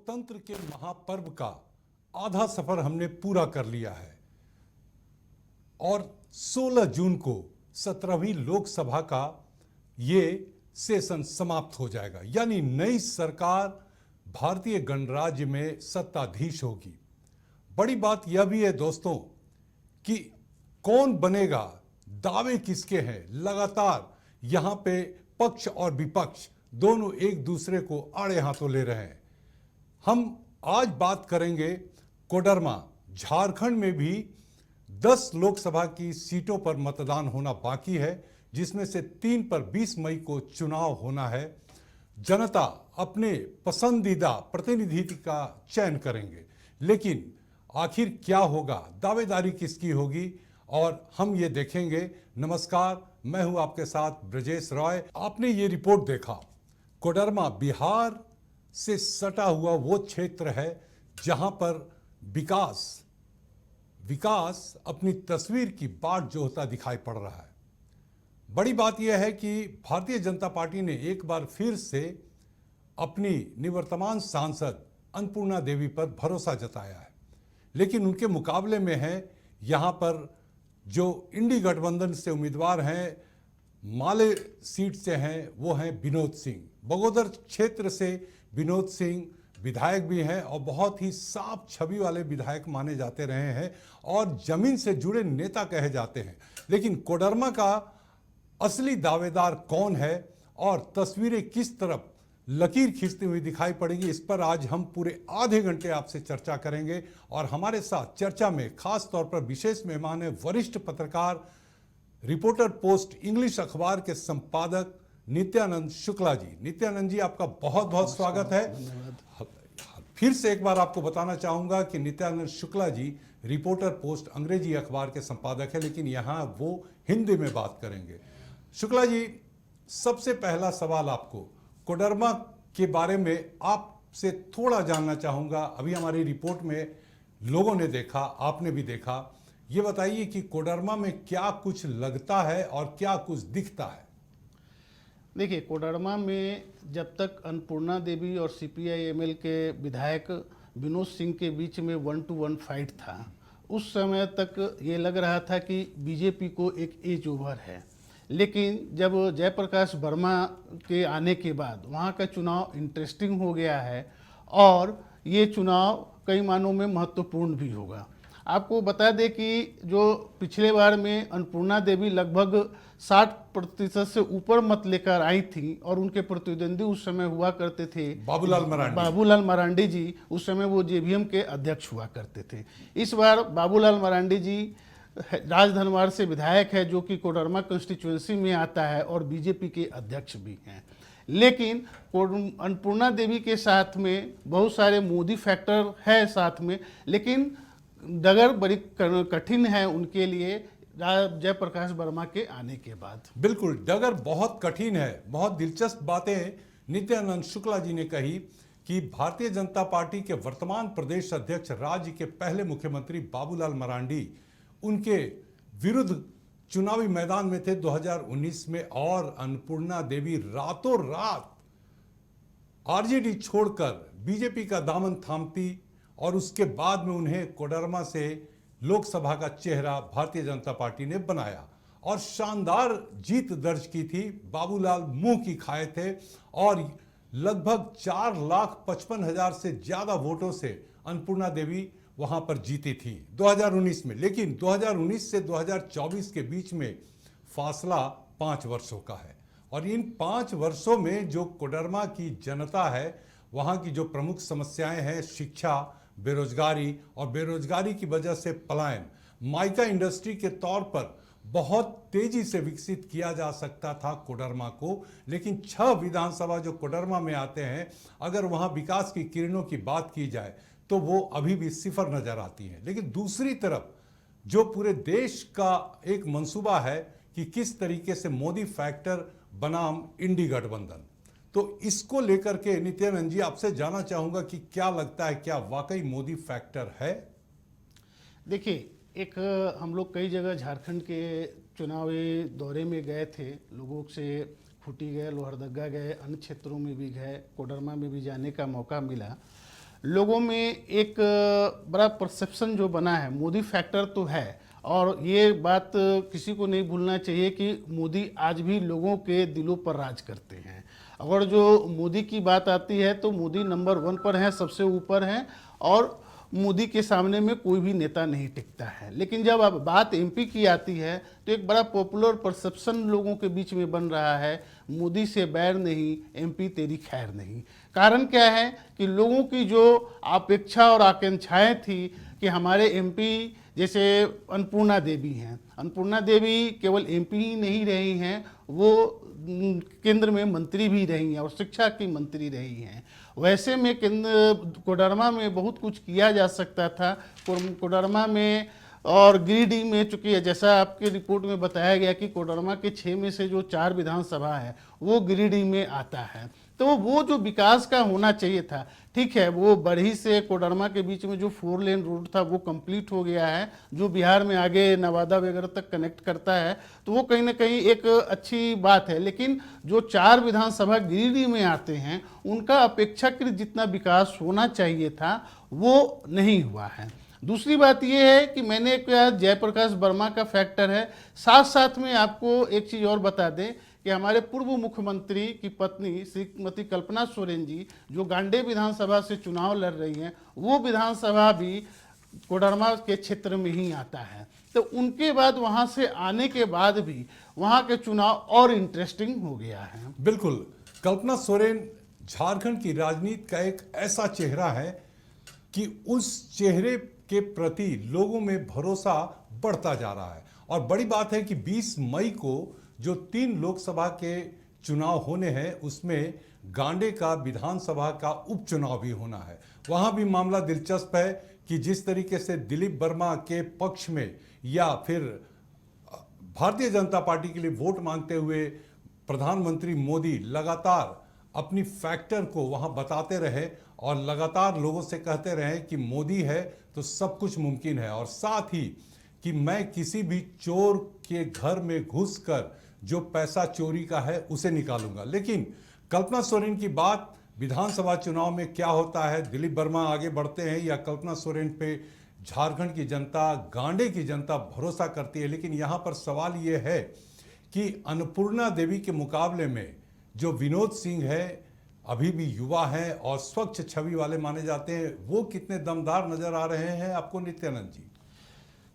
लोकतंत्र के महापर्व का आधा सफर हमने पूरा कर लिया है और 16 जून को 17वीं लोकसभा का ये सेशन समाप्त हो जाएगा, यानी नई सरकार भारतीय गणराज्य में सत्ताधीश होगी। बड़ी बात यह भी है दोस्तों कि कौन बनेगा, दावे किसके हैं। लगातार यहां पे पक्ष और विपक्ष दोनों एक दूसरे को आड़े हाथों ले रहे हैं। हम आज बात करेंगे कोडरमा, झारखंड में भी 10 लोकसभा की सीटों पर मतदान होना बाकी है, जिसमें से 3 पर 20 मई को चुनाव होना है। जनता अपने पसंदीदा प्रतिनिधि का चयन करेंगे, लेकिन आखिर क्या होगा, दावेदारी किसकी होगी, और हम ये देखेंगे। नमस्कार, मैं हूं आपके साथ ब्रजेश रॉय। आपने ये रिपोर्ट देखा, कोडरमा बिहार से सटा हुआ वो क्षेत्र है जहां पर विकास अपनी तस्वीर की बाट जोहता दिखाई पड़ रहा है। बड़ी बात यह है कि भारतीय जनता पार्टी ने एक बार फिर से अपनी निवर्तमान सांसद अन्नपूर्णा देवी पर भरोसा जताया है, लेकिन उनके मुकाबले में है यहाँ पर जो इंडी गठबंधन से उम्मीदवार हैं, माले सीट से हैं, वो हैं विनोद सिंह। बगोदर क्षेत्र से विनोद सिंह विधायक भी हैं और बहुत ही साफ छवि वाले विधायक माने जाते रहे हैं और जमीन से जुड़े नेता कहे जाते हैं। लेकिन कोडरमा का असली दावेदार कौन है और तस्वीरें किस तरफ लकीर खींचती हुई दिखाई पड़ेगी, इस पर आज हम पूरे आधे घंटे आपसे चर्चा करेंगे। और हमारे साथ चर्चा में खास तौर पर विशेष मेहमान है वरिष्ठ पत्रकार, रिपोर्टर पोस्ट इंग्लिश अखबार के संपादक नित्यानंद शुक्ला जी। नित्यानंद जी, आपका बहुत बहुत स्वागत है। फिर से एक बार आपको बताना चाहूंगा कि नित्यानंद शुक्ला जी रिपोर्टर पोस्ट अंग्रेजी अखबार के संपादक है, लेकिन यहाँ वो हिंदी में बात करेंगे। शुक्ला जी, सबसे पहला सवाल आपको कोडरमा के बारे में आपसे थोड़ा जानना चाहूंगा। अभी हमारी रिपोर्ट में लोगों ने देखा, आपने भी देखा, ये बताइए कि कोडरमा में क्या कुछ लगता है और क्या कुछ दिखता है। देखिए, कोडरमा में जब तक अन्नपूर्णा देवी और CPI-ML के विधायक विनोद सिंह के बीच में 1-to-1 फाइट था, उस समय तक ये लग रहा था कि बीजेपी को एक एज ओवर है। लेकिन जब जयप्रकाश वर्मा के आने के बाद वहाँ का चुनाव इंटरेस्टिंग हो गया है और ये चुनाव कई मानों में महत्वपूर्ण भी होगा। आपको बता दें कि जो पिछले बार में अन्नपूर्णा देवी लगभग 60% से ऊपर मत लेकर आई थी और उनके प्रतिद्वंदी उस समय हुआ करते थे बाबूलाल मरांडी जी। उस समय वो JVM के अध्यक्ष हुआ करते थे। इस बार बाबूलाल मरांडी जी राजधनवार से विधायक है, जो कि कोडरमा कंस्टिट्यूएंसी में आता है और बीजेपी के अध्यक्ष भी हैं। लेकिन अन्नपूर्णा देवी के साथ में बहुत सारे मोदी फैक्टर है साथ में, लेकिन डगर बड़ी कठिन है उनके लिए जयप्रकाश वर्मा के आने के बाद। बिल्कुल, डगर बहुत कठिन है। बहुत दिलचस्प बातें नित्यानंद शुक्ला जी ने कही कि भारतीय जनता पार्टी के वर्तमान प्रदेश अध्यक्ष, राज्य के पहले मुख्यमंत्री बाबूलाल मरांडी उनके विरुद्ध चुनावी मैदान में थे 2019 में, और अन्नपूर्णा देवी रातों रात आरजेडी छोड़कर बीजेपी का दामन थामती और उसके बाद में उन्हें कोडरमा से लोकसभा का चेहरा भारतीय जनता पार्टी ने बनाया और शानदार जीत दर्ज की थी। बाबूलाल मुंह की खाए थे और लगभग 4,55,000 से ज्यादा वोटों से अन्नपूर्णा देवी वहां पर जीती थी 2019 में। लेकिन 2019 से 2024 के बीच में फासला 5 वर्षों का है और इन 5 वर्षों में जो कोडरमा की जनता है, वहां की जो प्रमुख समस्याएं हैं, शिक्षा, बेरोजगारी और बेरोजगारी की वजह से पलायन, माइका इंडस्ट्री के तौर पर बहुत तेजी से विकसित किया जा सकता था कोडरमा को। लेकिन 6 विधानसभा जो कोडरमा में आते हैं, अगर वहां विकास की किरणों की बात की जाए तो वो अभी भी सिफर नजर आती हैं। लेकिन दूसरी तरफ जो पूरे देश का एक मंसूबा है कि किस तरीके से मोदी फैक्टर बनाम इंडी गठबंधन, तो इसको लेकर के नित्यानंद जी आपसे जानना चाहूंगा कि क्या लगता है, क्या वाकई मोदी फैक्टर है? देखिए, एक हम लोग कई जगह झारखंड के चुनावी दौरे में गए थे, लोगों से खूंटी गए, लोहरदगा गए, अन्य क्षेत्रों में भी गए, कोडरमा में भी जाने का मौका मिला। लोगों में एक बड़ा परसेप्शन जो बना है, मोदी फैक्टर तो है, और ये बात किसी को नहीं भूलना चाहिए कि मोदी आज भी लोगों के दिलों पर राज करते हैं। अगर जो मोदी की बात आती है तो मोदी नंबर 1 पर हैं, सबसे ऊपर हैं, और मोदी के सामने में कोई भी नेता नहीं टिकता है। लेकिन जब अब बात एमपी की आती है तो एक बड़ा पॉपुलर परसेप्शन लोगों के बीच में बन रहा है, मोदी से बैर नहीं, एमपी तेरी खैर नहीं। कारण क्या है कि लोगों की जो अपेक्षा और आकांक्षाएं थी कि हमारे एमपी, जैसे अन्नपूर्णा देवी हैं, अन्नपूर्णा देवी केवल एमपी ही नहीं रही हैं, वो केंद्र में मंत्री भी रही हैं और शिक्षा की मंत्री रही हैं। वैसे में केंद्र कोडरमा में बहुत कुछ किया जा सकता था। कोडरमा में और गिरिडीह में, चूंकि जैसा आपके रिपोर्ट में बताया गया कि कोडरमा के 6 में से जो 4 विधानसभा है वो गिरिडीह में आता है, तो वो जो विकास का होना चाहिए था, ठीक है, वो बरही से कोडरमा के बीच में जो 4 लेन रोड था वो कंप्लीट हो गया है, जो बिहार में आगे नवादा वगैरह तक कनेक्ट करता है, तो वो कहीं ना कहीं एक अच्छी बात है। लेकिन जो 4 विधानसभा गिरिडीह में आते हैं उनका अपेक्षाकृत जितना विकास होना चाहिए था वो नहीं हुआ है। दूसरी बात यह है कि मैंने कहा जयप्रकाश वर्मा का फैक्टर है। साथ साथ में आपको एक चीज़ और बता दें कि हमारे पूर्व मुख्यमंत्री की पत्नी श्रीमती कल्पना सोरेन जी, जो गांडे विधानसभा से चुनाव लड़ रही हैं, वो विधानसभा भी कोडरमा के क्षेत्र में ही आता है। तो उनके बाद वहाँ से आने के बाद भी वहाँ के चुनाव और इंटरेस्टिंग हो गया है। बिल्कुल, कल्पना सोरेन झारखंड की राजनीति का एक ऐसा चेहरा है कि उस चेहरे के प्रति लोगों में भरोसा बढ़ता जा रहा है। और बड़ी बात है कि 20 मई को जो 3 लोकसभा के चुनाव होने हैं उसमें गांडे का विधानसभा का उपचुनाव भी होना है। वहां भी मामला दिलचस्प है कि जिस तरीके से दिलीप वर्मा के पक्ष में या फिर भारतीय जनता पार्टी के लिए वोट मांगते हुए प्रधानमंत्री मोदी लगातार अपनी फैक्टर को वहां बताते रहे और लगातार लोगों से कहते रहे कि मोदी है तो सब कुछ मुमकिन है, और साथ ही कि मैं किसी भी चोर के घर में घुसकर जो पैसा चोरी का है उसे निकालूंगा। लेकिन कल्पना सोरेन की बात, विधानसभा चुनाव में क्या होता है, दिलीप वर्मा आगे बढ़ते हैं या कल्पना सोरेन पे झारखंड की जनता, गांडे की जनता भरोसा करती है। लेकिन यहाँ पर सवाल ये है कि अन्नपूर्णा देवी के मुकाबले में जो विनोद सिंह है, अभी भी युवा हैं और स्वच्छ छवि वाले माने जाते हैं, वो कितने दमदार नजर आ रहे हैं आपको नित्यानंद जी?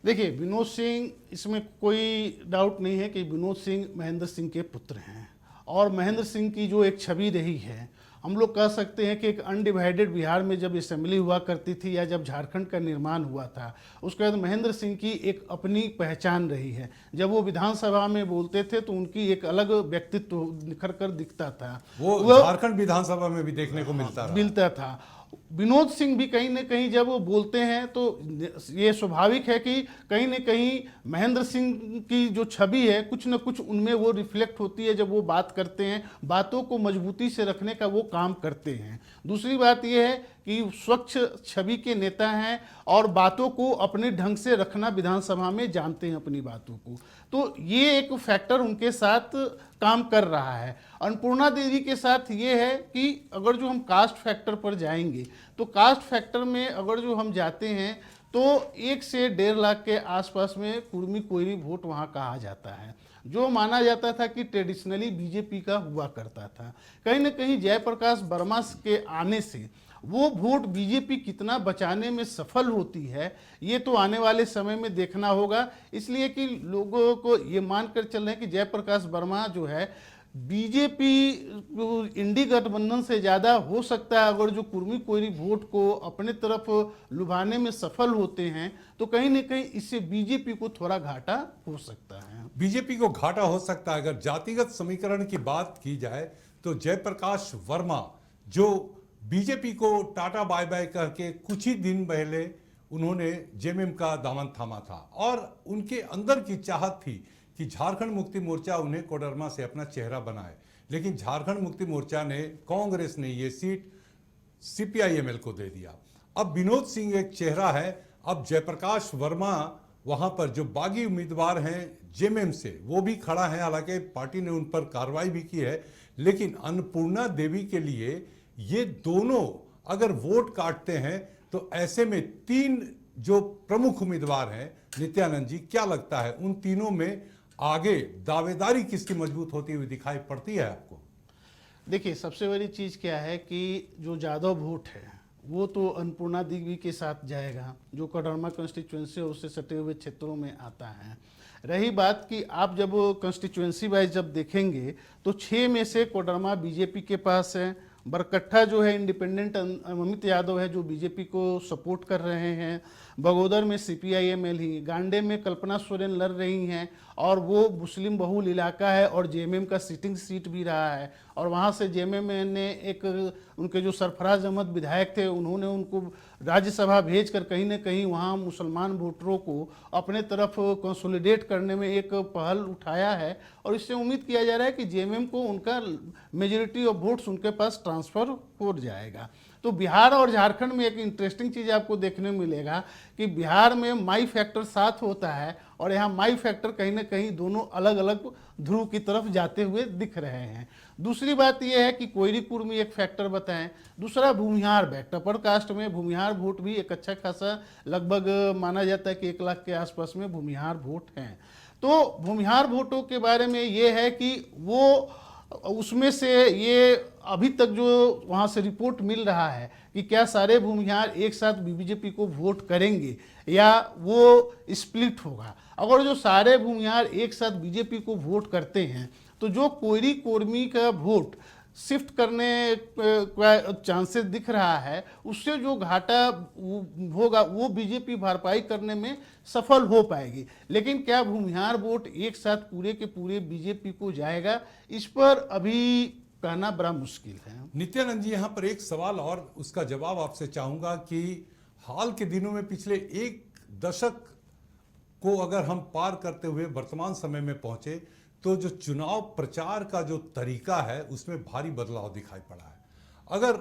देखिए, विनोद सिंह, इसमें कोई डाउट नहीं है कि विनोद सिंह महेंद्र सिंह के पुत्र हैं, और महेंद्र सिंह की जो एक छवि रही है, हम लोग कह सकते हैं कि एक अनडिवाइडेड बिहार में जब असेंबली हुआ करती थी या जब झारखंड का निर्माण हुआ था, उसके बाद महेंद्र सिंह की एक अपनी पहचान रही है। जब वो विधानसभा में बोलते थे तो उनकी एक अलग व्यक्तित्व निखर कर दिखता था, वो झारखंड विधानसभा में भी देखने को मिलता था। विनोद सिंह भी कहीं न कहीं जब वो बोलते हैं तो ये स्वाभाविक है कि कहीं न कहीं महेंद्र सिंह की जो छवि है कुछ न कुछ उनमें वो रिफ्लेक्ट होती है। जब वो बात करते हैं, बातों को मजबूती से रखने का वो काम करते हैं। दूसरी बात ये है कि स्वच्छ छवि के नेता हैं और बातों को अपने ढंग से रखना विधानसभा में जानते हैं, अपनी बातों को। तो ये एक फैक्टर उनके साथ काम कर रहा है। अन्नपूर्णा देवी के साथ ये है कि अगर जो हम कास्ट फैक्टर पर जाएंगे तो कास्ट फैक्टर में अगर जो हम जाते हैं तो 1 से 1.5 लाख के आसपास में कुर्मी कोयरी वोट वहाँ कहा जाता है, जो माना जाता था कि ट्रेडिशनली बीजेपी का हुआ करता था। कहीं न कहीं जयप्रकाश वर्मा के आने से वो वोट बीजेपी कितना बचाने में सफल होती है, ये तो आने वाले समय में देखना होगा। इसलिए कि लोगों को ये मानकर चल रहे हैं कि जयप्रकाश वर्मा जो है बीजेपी इंडी गठबंधन से ज़्यादा हो सकता है। अगर जो कुर्मी कोयरी वोट को अपने तरफ लुभाने में सफल होते हैं तो कहीं न कहीं इससे बीजेपी को थोड़ा घाटा हो सकता है। बीजेपी को घाटा हो सकता है। अगर जातिगत समीकरण की बात की जाए तो जयप्रकाश वर्मा, जो बीजेपी को टाटा बाय बाय करके कुछ ही दिन पहले उन्होंने जेएमएम का दामन थामा था और उनके अंदर की चाहत थी कि झारखंड मुक्ति मोर्चा उन्हें कोडरमा से अपना चेहरा बनाए, लेकिन झारखंड मुक्ति मोर्चा ने, कांग्रेस ने ये सीट सीपीआईएमएल को दे दिया। अब विनोद सिंह एक चेहरा है, अब जयप्रकाश वर्मा वहां पर जो बागी उम्मीदवार हैं जेएमएम से वो भी खड़ा है, हालांकि पार्टी ने उन पर कार्रवाई भी की है। लेकिन अन्नपूर्णा देवी के लिए ये दोनों अगर वोट काटते हैं तो ऐसे में तीन जो प्रमुख उम्मीदवार हैं, नित्यानंद जी, क्या लगता है उन तीनों में आगे दावेदारी किसकी मजबूत होती हुई दिखाई पड़ती है आपको? देखिए, सबसे बड़ी चीज़ क्या है कि जो जादव वोट है वो तो अन्नपूर्णा देवी के साथ जाएगा, जो कोडरमा कंस्टिट्यूएंसी है उससे सटे हुए क्षेत्रों में आता है। रही बात कि आप जब कंस्टिट्यूएंसी वाइज जब देखेंगे तो 6 में से कोडरमा बीजेपी के पास है, बरकट्ठा जो है इंडिपेंडेंट अमित यादव है जो बीजेपी को सपोर्ट कर रहे हैं, बगोदर में सीपीआईएमएल ही, गांडे में कल्पना सोरेन लड़ रही हैं और वो मुस्लिम बहुल इलाका है और जेएमएम का सिटिंग सीट भी रहा है, और वहाँ से जेएमएम ने एक उनके जो सरफराज अहमद विधायक थे उन्होंने उनको राज्यसभा भेजकर कहीं ना कहीं वहाँ मुसलमान वोटरों को अपने तरफ कंसोलिडेट करने में एक पहल उठाया है, और इससे उम्मीद किया जा रहा है कि जेएमएम को उनका मेजोरिटी ऑफ वोट्स उनके पास ट्रांसफर हो जाएगा। तो बिहार और झारखंड में एक इंटरेस्टिंग चीज़ आपको देखने को मिलेगा कि बिहार में माई फैक्टर साथ होता है और यहाँ माई फैक्टर कहीं ना कहीं दोनों अलग अलग ध्रुव की तरफ जाते हुए दिख रहे हैं। दूसरी बात यह है कि कोयरीपुर में एक फैक्टर बताएं, दूसरा भूमिहार बैक्ट, अपर कास्ट में भूमिहार वोट भी एक अच्छा खासा लगभग माना जाता है कि 1 लाख के आसपास में भूमिहार वोट हैं। तो भूमिहार वोटों के बारे में ये है कि वो उसमें से ये अभी तक जो वहाँ से रिपोर्ट मिल रहा है कि क्या सारे भूमिहार एक साथ बीजेपी को वोट करेंगे या वो स्प्लिट होगा। अगर जो सारे भूमिहार एक साथ बीजेपी को वोट करते हैं तो जो कोयरी कोरमी का वोट शिफ्ट करने का चांसेस दिख रहा है, उससे जो घाटा होगा वो बीजेपी भरपाई करने में सफल हो पाएगी। लेकिन क्या भूमिहार वोट एक साथ पूरे के पूरे बीजेपी को जाएगा, इस पर अभी कहना बड़ा मुश्किल है। नित्यानंद जी, यहाँ पर एक सवाल और उसका जवाब आपसे चाहूंगा कि हाल के दिनों में पिछले 1 दशक को अगर हम पार करते हुए वर्तमान समय में पहुंचे तो जो चुनाव प्रचार का जो तरीका है उसमें भारी बदलाव दिखाई पड़ा है। अगर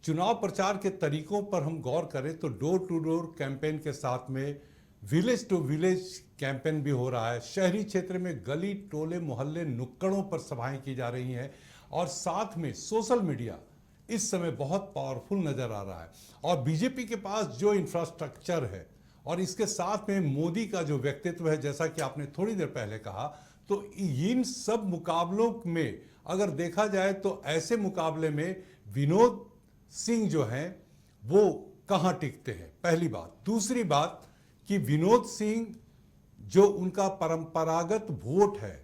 चुनाव प्रचार के तरीकों पर हम गौर करें तो डोर टू डोर कैंपेन के साथ में विलेज टू विलेज कैंपेन भी हो रहा है, शहरी क्षेत्र में गली टोले मोहल्ले नुक्कड़ों पर सभाएं की जा रही हैं, और साथ में सोशल मीडिया इस समय बहुत पावरफुल नजर आ रहा है। और बीजेपी के पास जो इंफ्रास्ट्रक्चर है और इसके साथ में मोदी का जो व्यक्तित्व है, जैसा कि आपने थोड़ी देर पहले कहा, तो इन सब मुकाबलों में अगर देखा जाए तो ऐसे मुकाबले में विनोद सिंह जो हैं वो कहां टिकते हैं, पहली बात। दूसरी बात कि विनोद सिंह जो उनका परंपरागत वोट है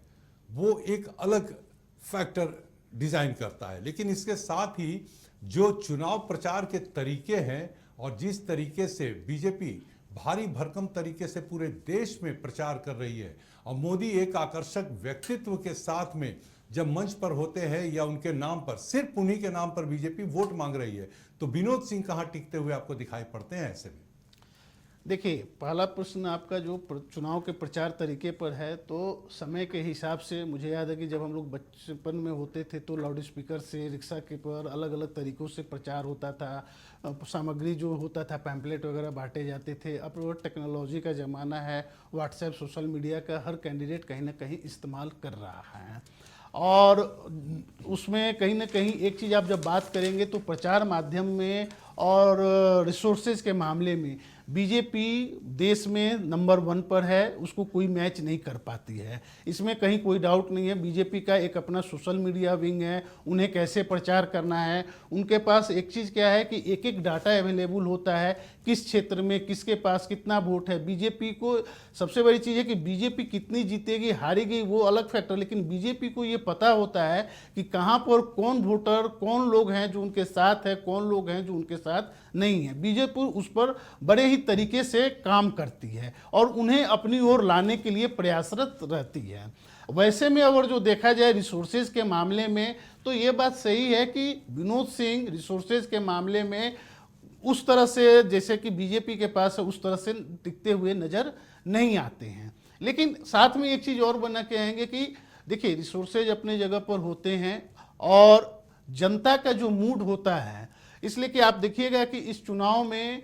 वो एक अलग फैक्टर डिजाइन करता है, लेकिन इसके साथ ही जो चुनाव प्रचार के तरीके हैं और जिस तरीके से बीजेपी भारी भरकम तरीके से पूरे देश में प्रचार कर रही है और मोदी एक आकर्षक व्यक्तित्व के साथ में जब मंच पर होते हैं या उनके नाम पर, सिर्फ उन्हीं के नाम पर बीजेपी वोट मांग रही है, तो विनोद सिंह कहां टिकते हुए आपको दिखाई पड़ते हैं ऐसे में? देखिए, पहला प्रश्न आपका जो चुनाव के प्रचार तरीके पर है, तो समय के हिसाब से मुझे याद है कि जब हम लोग बचपन में होते थे तो लाउड स्पीकर से रिक्शा के पर अलग अलग तरीक़ों से प्रचार होता था, सामग्री जो होता था पैम्पलेट वगैरह बांटे जाते थे। अब टेक्नोलॉजी का ज़माना है, व्हाट्सएप सोशल मीडिया का हर कैंडिडेट कहीं ना कहीं इस्तेमाल कर रहा है, और उसमें कहीं ना कहीं एक चीज़ आप जब बात करेंगे तो प्रचार माध्यम में और रिसोर्सेज के मामले में बीजेपी देश में नंबर 1 पर है, उसको कोई मैच नहीं कर पाती है, इसमें कहीं कोई डाउट नहीं है। बीजेपी का एक अपना सोशल मीडिया विंग है, उन्हें कैसे प्रचार करना है, उनके पास एक चीज़ क्या है कि एक एक डाटा अवेलेबल होता है, किस क्षेत्र में किसके पास कितना वोट है। बीजेपी को सबसे बड़ी चीज़ है कि बीजेपी कितनी जीतेगी हारेगी वो अलग फैक्टर, लेकिन बीजेपी को ये पता होता है कि कहाँ पर कौन वोटर, कौन लोग हैं जो उनके साथ है, कौन लोग हैं जो उनके साथ नहीं है। बीजेपी उस पर बड़े ही तरीके से काम करती है और उन्हें अपनी ओर लाने के लिए प्रयासरत रहती है। वैसे में अगर जो देखा जाए रिसोर्सेज के मामले में, तो ये बात सही है कि विनोद सिंह रिसोर्सेज के मामले में उस तरह से जैसे कि बीजेपी के पास है उस तरह से टिकते हुए नजर नहीं आते हैं। लेकिन साथ में एक चीज़ और बना के आएंगे कि देखिए, रिसोर्सेज अपने जगह पर होते हैं और जनता का जो मूड होता है, इसलिए कि आप देखिएगा कि इस चुनाव में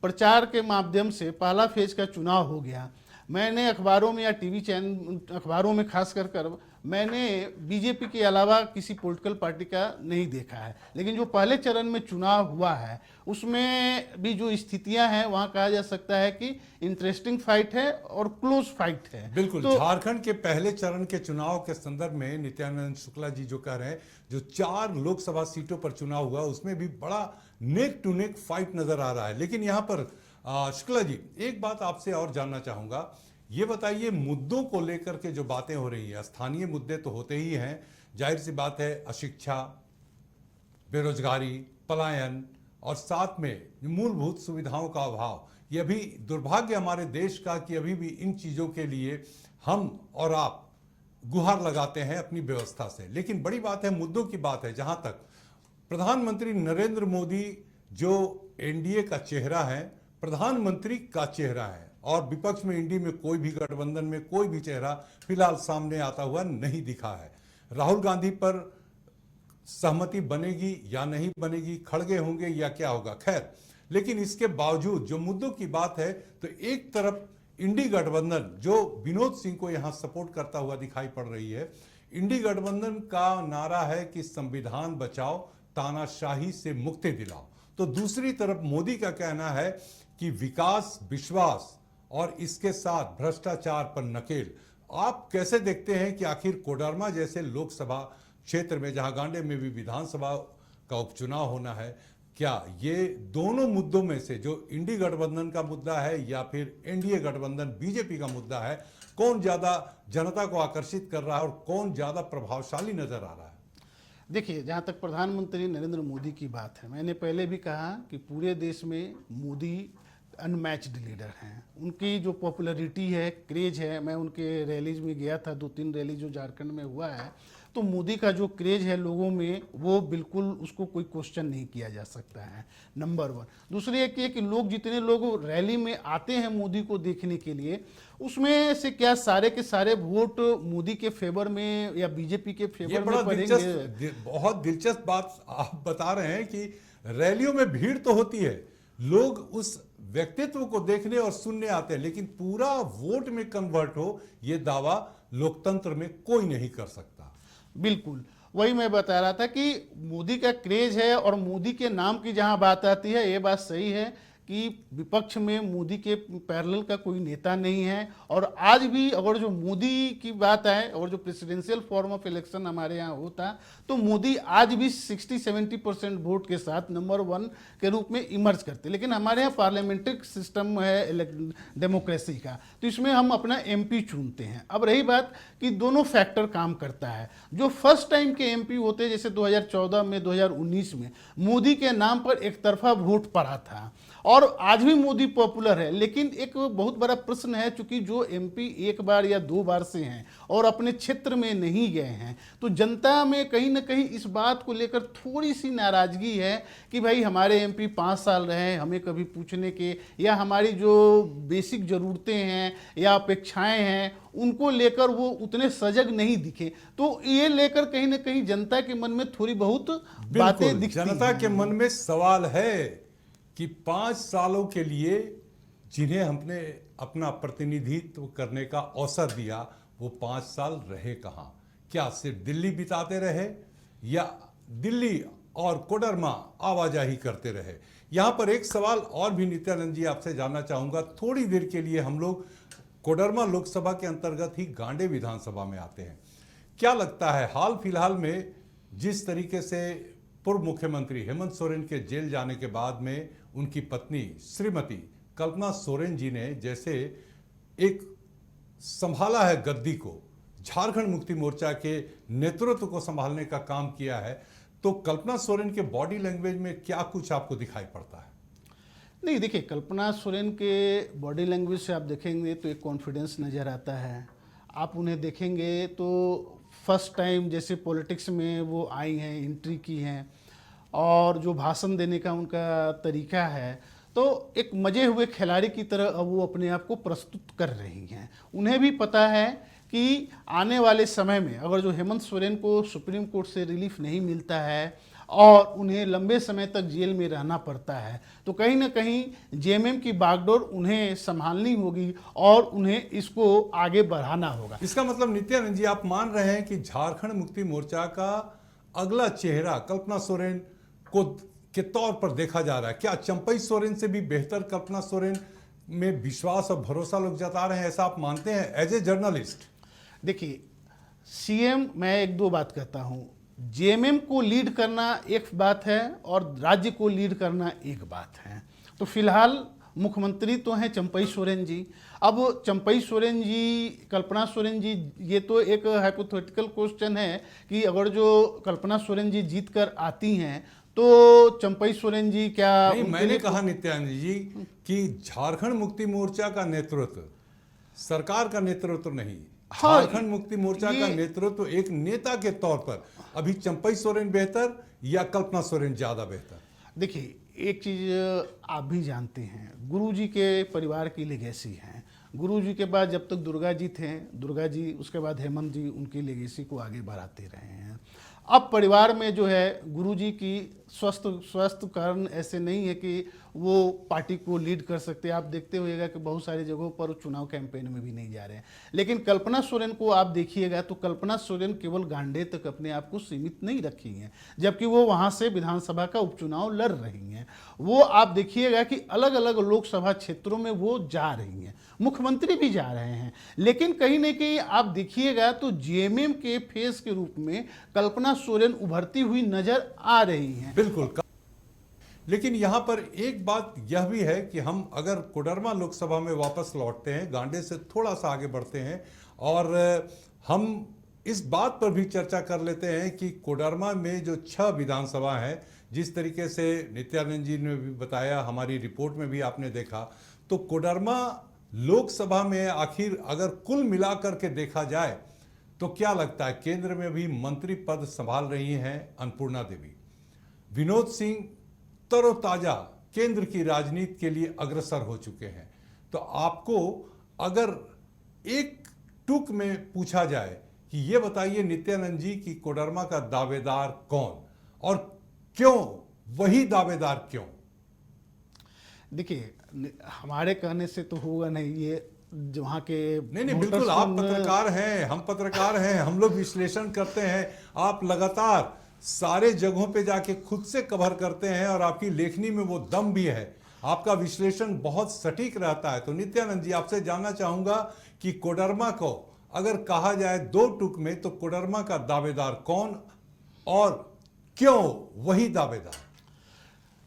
प्रचार के माध्यम से पहला फेज का चुनाव हो गया, मैंने अखबारों में या टीवी चैनल अखबारों में खास कर मैंने बीजेपी के अलावा किसी पॉलिटिकल पार्टी का नहीं देखा है। लेकिन जो पहले चरण में चुनाव हुआ है उसमें भी जो स्थितियां हैं वहां कहा जा सकता है कि इंटरेस्टिंग फाइट है और क्लोज फाइट है। बिल्कुल। तो झारखंड के पहले चरण के चुनाव के संदर्भ में नित्यानंद शुक्ला जी जो कह रहे हैं, जो 4 लोकसभा सीटों पर चुनाव हुआ उसमें भी बड़ा नेक टू नेक फाइट नजर आ रहा है। लेकिन यहाँ पर शुक्ला जी, एक बात आपसे और जानना चाहूंगा, ये बताइए मुद्दों को लेकर के जो बातें हो रही है, स्थानीय मुद्दे तो होते ही हैं, जाहिर सी बात है, अशिक्षा, बेरोजगारी, पलायन और साथ में मूलभूत सुविधाओं का अभाव। ये अभी दुर्भाग्य हमारे देश का कि अभी भी इन चीज़ों के लिए हम और आप गुहार लगाते हैं अपनी व्यवस्था से। लेकिन बड़ी बात है, मुद्दों की बात है, जहां तक प्रधानमंत्री नरेंद्र मोदी जो एनडीए का चेहरा है, प्रधानमंत्री का चेहरा है, और विपक्ष में इंडी में कोई भी गठबंधन में कोई भी चेहरा फिलहाल सामने आता हुआ नहीं दिखा है। राहुल गांधी पर सहमति बनेगी या नहीं बनेगी, खड़गे होंगे या क्या होगा, खैर। लेकिन इसके बावजूद जो मुद्दों की बात है, तो एक तरफ इंडी गठबंधन जो विनोद सिंह को यहां सपोर्ट करता हुआ दिखाई पड़ रही है, इंडी गठबंधन का नारा है कि संविधान बचाओ, तानाशाही से मुक्ति दिलाओ। तो दूसरी तरफ मोदी का कहना है कि विकास, विश्वास और इसके साथ भ्रष्टाचार पर नकेल। आप कैसे देखते हैं कि आखिर कोडरमा जैसे लोकसभा क्षेत्र में, जहां गांडे में भी विधानसभा का उपचुनाव होना है, क्या ये दोनों मुद्दों में से जो इंडी गठबंधन का मुद्दा है या फिर एनडीए गठबंधन बीजेपी का मुद्दा है, कौन ज्यादा जनता को आकर्षित कर रहा है और कौन ज्यादा प्रभावशाली नजर आ रहा है? देखिए, जहाँ तक प्रधानमंत्री नरेंद्र मोदी की बात है, मैंने पहले भी कहा कि पूरे देश में मोदी अनमैच्ड लीडर हैं। उनकी जो पॉपुलैरिटी है, क्रेज है, मैं उनके रैलीज में गया था, 2-3 रैली जो झारखंड में हुआ है, तो मोदी का जो क्रेज है लोगों में, वो बिल्कुल उसको कोई क्वेश्चन नहीं किया जा सकता है, नंबर 1। दूसरी एक ये कि लोग, जितने लोग रैली में आते हैं मोदी को देखने के लिए, उसमें से क्या सारे के सारे वोट मोदी के फेवर में या बीजेपी के फेवर में पड़ेंगे? बहुत दिलचस्प बात आप बता रहे हैं कि रैलियों में भीड़ तो होती है, लोग उस व्यक्तित्व को देखने और सुनने आते हैं, लेकिन पूरा वोट में कन्वर्ट हो, ये दावा लोकतंत्र में कोई नहीं कर सकता। बिल्कुल, वही मैं बता रहा था कि मोदी का क्रेज है, और मोदी के नाम की जहां बात आती है, ये बात सही है कि विपक्ष में मोदी के पैरेलल का कोई नेता नहीं है। और आज भी अगर जो मोदी की बात आए और जो प्रेसिडेंशियल फॉर्म ऑफ इलेक्शन हमारे यहाँ होता, तो मोदी आज भी 60-70% वोट के साथ नंबर 1 के रूप में इमर्ज करते। लेकिन हमारे यहाँ पार्लियामेंट्री सिस्टम है डेमोक्रेसी का, तो इसमें हम अपना एमपी चुनते हैं। अब रही बात कि दोनों फैक्टर काम करता है। जो फर्स्ट टाइम के एमपी होते हैं, जैसे 2014 में, 2019 में मोदी के नाम पर एक तरफा वोट पड़ा था, और आज भी मोदी पॉपुलर है। लेकिन एक बहुत बड़ा प्रश्न है, चूंकि जो एमपी 1 बार या 2 बार से हैं और अपने क्षेत्र में नहीं गए हैं, तो जनता में कहीं ना कहीं इस बात को लेकर थोड़ी सी नाराजगी है कि भाई हमारे एमपी 5 साल रहे, हमें कभी पूछने के या हमारी जो बेसिक ज़रूरतें हैं या अपेक्षाएं हैं उनको लेकर वो उतने सजग नहीं दिखे। तो ये लेकर कहीं ना कहीं जनता के मन में थोड़ी बहुत बातें दिखती हैं। जनता के मन में सवाल है कि 5 सालों के लिए जिन्हें हमने अपना प्रतिनिधित्व करने का अवसर दिया, वो 5 साल रहे कहाँ? क्या सिर्फ दिल्ली बिताते रहे या दिल्ली और कोडरमा आवाजाही करते रहे? यहाँ पर एक सवाल और भी नित्यानंद जी आपसे जानना चाहूँगा। थोड़ी देर के लिए हम लोग कोडरमा लोकसभा के अंतर्गत ही गांडे विधानसभा में आते हैं। क्या लगता है, हाल फिलहाल में जिस तरीके से पूर्व मुख्यमंत्री हेमंत सोरेन के जेल जाने के बाद में उनकी पत्नी श्रीमती कल्पना सोरेन जी ने जैसे एक संभाला है गद्दी को, झारखंड मुक्ति मोर्चा के नेतृत्व को संभालने का काम किया है, तो कल्पना सोरेन के बॉडी लैंग्वेज में क्या कुछ आपको दिखाई पड़ता है? नहीं, देखिए, कल्पना सोरेन के बॉडी लैंग्वेज से आप देखेंगे तो एक कॉन्फिडेंस नज़र आता है। आप उन्हें देखेंगे तो फर्स्ट टाइम जैसे पॉलिटिक्स में वो आई हैं, एंट्री की हैं, और जो भाषण देने का उनका तरीका है, तो एक मजे हुए खिलाड़ी की तरह अब वो अपने आप को प्रस्तुत कर रही हैं। उन्हें भी पता है कि आने वाले समय में अगर जो हेमंत सोरेन को सुप्रीम कोर्ट से रिलीफ नहीं मिलता है और उन्हें लंबे समय तक जेल में रहना पड़ता है, तो कहीं ना कहीं जेएमएम की बागडोर उन्हें संभालनी होगी और उन्हें इसको आगे बढ़ाना होगा। इसका मतलब नित्यानंद जी आप मान रहे हैं कि झारखंड मुक्ति मोर्चा का अगला चेहरा कल्पना सोरेन को के तौर पर देखा जा रहा है। क्या चंपई सोरेन से भी बेहतर कल्पना सोरेन में विश्वास और भरोसा लोग जता रहे हैं, ऐसा आप मानते हैं एज ए जर्नलिस्ट? देखिए, सीएम, मैं एक दो बात कहता हूँ, जेएमएम को लीड करना एक बात है और राज्य को लीड करना एक बात है। तो फिलहाल मुख्यमंत्री तो हैं चंपई सोरेन जी। अब चंपई सोरेन जी, कल्पना सोरेन जी, ये तो एक हाइपोथेटिकल क्वेश्चन है कि अगर जो कल्पना सोरेन जी जीत कर आती हैं तो चंपई सोरेन जी क्या नहीं, मैंने कहा नित्यानंद जी कि झारखंड मुक्ति मोर्चा का नेतृत्व सरकार का नेतृत्व नहीं, हाँ, झारखंड मुक्ति मोर्चा का नेतृत्व एक नेता के तौर पर अभी चंपई सोरेन बेहतर या कल्पना सोरेन ज्यादा बेहतर? देखिए, एक चीज आप भी जानते हैं, गुरुजी के परिवार की लेगेसी है। गुरुजी के बाद जब तक दुर्गा जी थे, दुर्गा जी, उसके बाद हेमंत जी उनकी लेगेसी को आगे बढ़ाते रहे हैं। अब परिवार में जो है गुरुजी की स्वस्थ कारण ऐसे नहीं है कि वो पार्टी को लीड कर सकते। आप देखते होइएगा कि बहुत सारी जगहों पर चुनाव कैंपेन में भी नहीं जा रहे हैं। लेकिन कल्पना सोरेन को आप देखिएगा तो कल्पना सोरेन केवल गांडे तक अपने आप को सीमित नहीं रखी हैं, जबकि वो वहाँ से विधानसभा का उपचुनाव लड़ रही हैं। वो आप देखिएगा कि अलग अलग लोकसभा क्षेत्रों में वो जा रही हैं, मुख्यमंत्री भी जा रहे हैं। लेकिन कहीं ना कहीं आप देखिएगा तो जेएमएम के फेस के रूप में कल्पना सोरेन उभरती हुई नजर आ रही हैं। बिल्कुल। लेकिन यहां पर एक बात यह भी है कि हम अगर कोडरमा लोकसभा में वापस लौटते हैं, गांडे से थोड़ा सा आगे बढ़ते हैं और हम इस बात पर भी चर्चा कर लेते हैं कि कोडरमा में जो 6 विधानसभा है, जिस तरीके से नित्यानंद जी ने भी बताया, हमारी रिपोर्ट में भी आपने देखा, तो कोडरमा लोकसभा में आखिर अगर कुल मिलाकर के देखा जाए तो क्या लगता है? केंद्र में भी मंत्री पद संभाल रही हैं अन्नपूर्णा देवी, विनोद सिंह तरोताजा केंद्र की राजनीति के लिए अग्रसर हो चुके हैं। तो आपको अगर एक टूक में पूछा जाए कि ये बताइए नित्यानंद जी कि कोडरमा का दावेदार कौन और क्यों, वही दावेदार क्यों? देखिए, हमारे कहने से तो होगा नहीं, ये वहाँ के नहीं, बिल्कुल, आप पत्रकार हैं, हम पत्रकार हैं, हम लोग विश्लेषण करते हैं। आप लगातार सारे जगहों पे जाके खुद से कवर करते हैं और आपकी लेखनी में वो दम भी है, आपका विश्लेषण बहुत सटीक रहता है। तो नित्यानंद जी, आपसे जानना चाहूंगा कि कोडरमा को अगर कहा जाए 2 टूक में, तो कोडरमा का दावेदार कौन और क्यों वही दावेदार?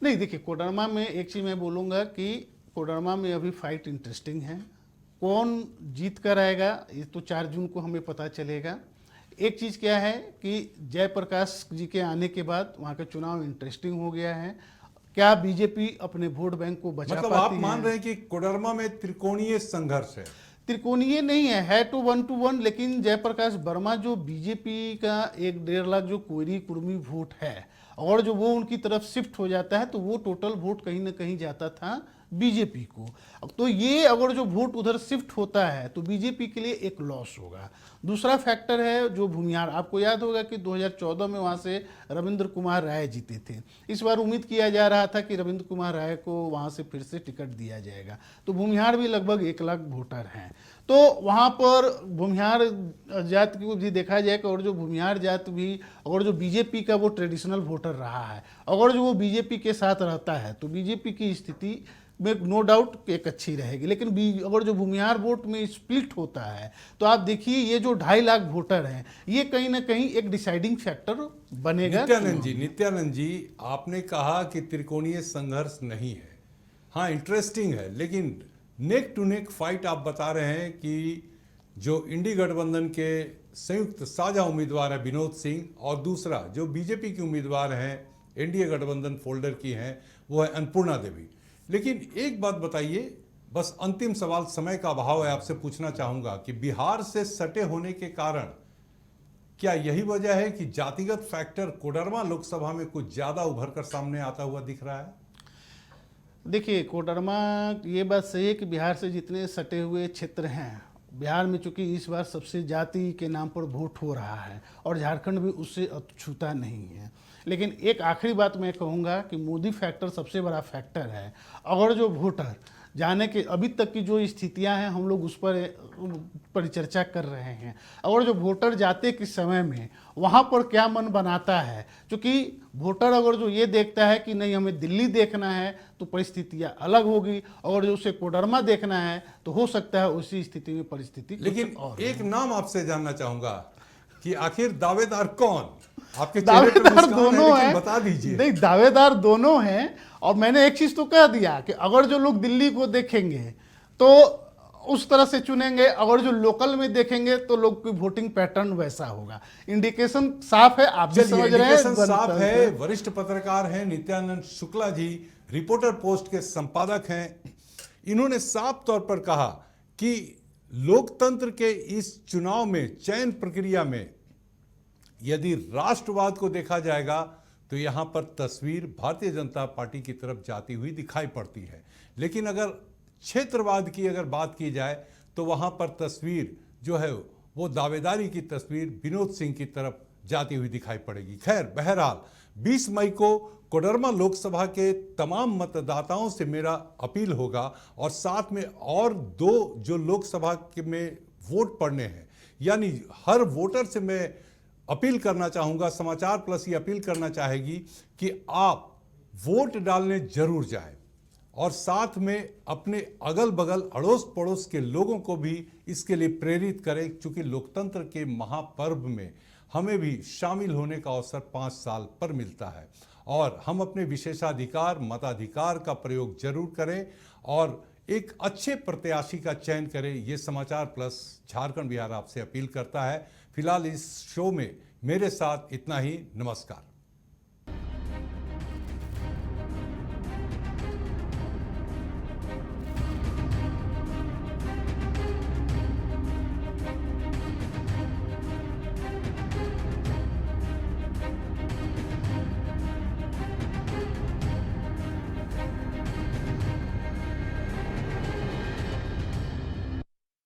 नहीं, देखिए, कोडरमा में एक चीज मैं बोलूंगा कि कोडरमा में अभी फाइट इंटरेस्टिंग है। कौन जीत कर आएगा ये तो 4 जून को हमें पता चलेगा। एक चीज़ क्या है कि जयप्रकाश जी के आने के बाद वहाँ का चुनाव इंटरेस्टिंग हो गया है। क्या बीजेपी अपने वोट बैंक को बचा मतलब पाती आप मान रहे हैं कि कोडरमा में त्रिकोणीय संघर्ष है? त्रिकोणीय नहीं है तो 1 to 1। लेकिन जयप्रकाश वर्मा जो बीजेपी का 1-1.5 लाख जो कोयरी कुर्मी वोट है, और जो वो उनकी तरफ शिफ्ट हो जाता है तो वो टोटल वोट कहीं ना कहीं जाता था बीजेपी को। तो ये अगर जो वोट उधर शिफ्ट होता है तो बीजेपी के लिए एक लॉस होगा। दूसरा फैक्टर है जो भूमिहार, आपको याद होगा कि 2014 में वहाँ से रविंद्र कुमार राय जीते थे। इस बार उम्मीद किया जा रहा था कि रविंद्र कुमार राय को वहाँ से फिर से टिकट दिया जाएगा। तो भूमिहार भी लगभग 1 लाख वोटर हैं। तो वहाँ पर भूमिहार जात को भी देखा जाए और जो भूमिहार जात भी, और जो बीजेपी का वो ट्रेडिशनल वोटर रहा है, अगर जो वो बीजेपी के साथ रहता है तो बीजेपी की स्थिति में नो डाउट एक अच्छी रहेगी। लेकिन अगर जो भूमिहार वोट में स्प्लिट होता है तो आप देखिए ये जो 2.5 लाख वोटर हैं, ये कहीं ना कहीं एक डिसाइडिंग फैक्टर बनेगा। नित्यानंद जी, आपने कहा कि त्रिकोणीय संघर्ष नहीं है, हाँ इंटरेस्टिंग है, लेकिन नेक टू नेक फाइट आप बता रहे हैं कि जो इंडी गठबंधन के संयुक्त साझा उम्मीदवार है विनोद सिंह, और दूसरा जो बीजेपी की उम्मीदवार हैं एनडीए गठबंधन फोल्डर की हैं, वो है अन्नपूर्णा देवी। लेकिन एक बात बताइए, बस अंतिम सवाल, समय का अभाव है, आपसे पूछना चाहूंगा कि बिहार से सटे होने के कारण क्या यही वजह है कि जातिगत फैक्टर कोडरमा लोकसभा में कुछ ज्यादा उभर कर सामने आता हुआ दिख रहा है? देखिए, कोडरमा, ये बात सही है कि बिहार से जितने सटे हुए क्षेत्र हैं बिहार में चूंकि इस बार सबसे जाति के नाम पर वोट हो रहा है और झारखंड भी उससे अछूता नहीं है। लेकिन एक आखिरी बात मैं कहूँगा कि मोदी फैक्टर सबसे बड़ा फैक्टर है। अगर जो वोटर जाने के अभी तक की जो स्थितियां हैं हम लोग उस पर परिचर्चा कर रहे हैं, और जो वोटर जाते के समय में वहाँ पर क्या मन बनाता है, क्योंकि वोटर अगर जो ये देखता है कि नहीं हमें दिल्ली देखना है तो परिस्थितियाँ अलग होगी, और जो उसे कोडरमा देखना है तो हो सकता है उसी स्थिति में परिस्थिति कुछ लेकिन और एक नाम आपसे जानना चाहूंगा कि आखिर दावेदार कौन? आपके चेहरे पे दावेदार मुस्कान है, दोनों लेकिन हैं, बता दीजिए। नहीं दावेदार दोनों हैं। और मैंने एक चीज तो कह दिया कि अगर जो लोग दिल्ली को देखेंगे तो उस तरह से चुनेंगे, अगर जो लोकल में देखेंगे तो लोग की वोटिंग पैटर्न वैसा होगा। इंडिकेशन साफ है, आप भी चलिए, समझ रहे इंडिकेशन हैं। साफ है। वरिष्ठ पत्रकार हैं नित्यानंद शुक्ला जी, रिपोर्टर पोस्ट के संपादक हैं। इन्होंने साफ तौर पर कहा कि लोकतंत्र के इस चुनाव में, चयन प्रक्रिया में यदि राष्ट्रवाद को देखा जाएगा तो यहां पर तस्वीर भारतीय जनता पार्टी की तरफ जाती हुई दिखाई पड़ती है। लेकिन अगर क्षेत्रवाद की अगर बात की जाए तो वहां पर तस्वीर जो है वो दावेदारी की तस्वीर विनोद सिंह की तरफ जाती हुई दिखाई पड़ेगी। खैर, बहरहाल 20 मई को कोडरमा लोकसभा के तमाम मतदाताओं से मेरा अपील होगा, और साथ में और 2 जो लोकसभा के में वोट पड़ने हैं, यानी हर वोटर से मैं अपील करना चाहूँगा, समाचार प्लस ये अपील करना चाहेगी कि आप वोट डालने जरूर जाएं, और साथ में अपने अगल बगल अड़ोस पड़ोस के लोगों को भी इसके लिए प्रेरित करें, क्योंकि लोकतंत्र के महापर्व में हमें भी शामिल होने का अवसर 5 साल पर मिलता है, और हम अपने विशेषाधिकार मताधिकार का प्रयोग जरूर करें और एक अच्छे प्रत्याशी का चयन करें। ये समाचार प्लस झारखंड बिहार आपसे अपील करता है। फिलहाल इस शो में मेरे साथ इतना ही। नमस्कार।